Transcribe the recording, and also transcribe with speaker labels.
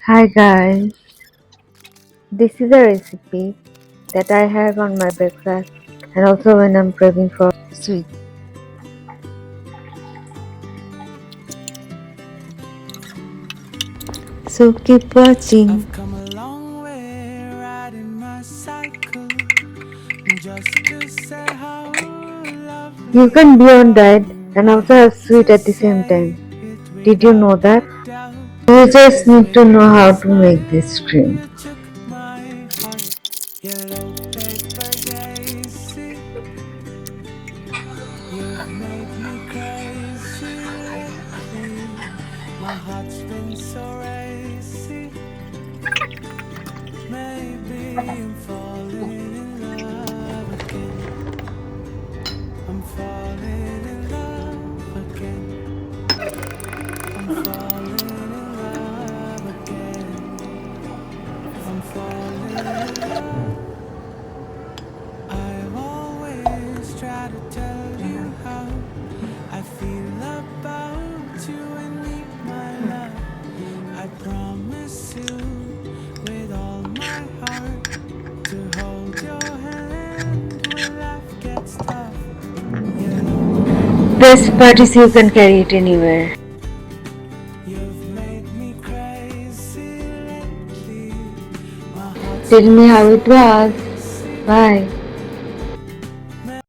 Speaker 1: Hi guys, this is a recipe that I have on my breakfast and also when I'm craving for sweet. So keep watching.
Speaker 2: I've come a long way riding my cycle just to say how
Speaker 1: You
Speaker 2: lovely
Speaker 1: can be
Speaker 2: you
Speaker 1: on
Speaker 2: are.
Speaker 1: diet and
Speaker 2: I
Speaker 1: also have
Speaker 2: hate
Speaker 1: sweet
Speaker 2: to
Speaker 1: at the same
Speaker 2: say
Speaker 1: time.
Speaker 2: it
Speaker 1: Did you know
Speaker 2: without
Speaker 1: that?
Speaker 2: a doubt,
Speaker 1: You just
Speaker 2: 'cause
Speaker 1: need to
Speaker 2: when
Speaker 1: know
Speaker 2: you
Speaker 1: how to make this
Speaker 2: smile,
Speaker 1: cream.
Speaker 2: you took my heart. Yellow paper daisy, you've made me crazy lately. My heart's been so racy. Maybe I'm falling in love again. I'm falling in love again. I'm falling in love again. I'm falling in love. I've always tried to tell you how I feel about you and need my love. I promise you with all my heart to hold your hand when life gets tough. Yellow
Speaker 1: Best
Speaker 2: paper
Speaker 1: part is you can carry it
Speaker 2: daisy,
Speaker 1: anywhere.
Speaker 2: you've made me crazy lately. My heart's
Speaker 1: Tell me
Speaker 2: been
Speaker 1: how
Speaker 2: so
Speaker 1: it was.
Speaker 2: racy.
Speaker 1: Bye.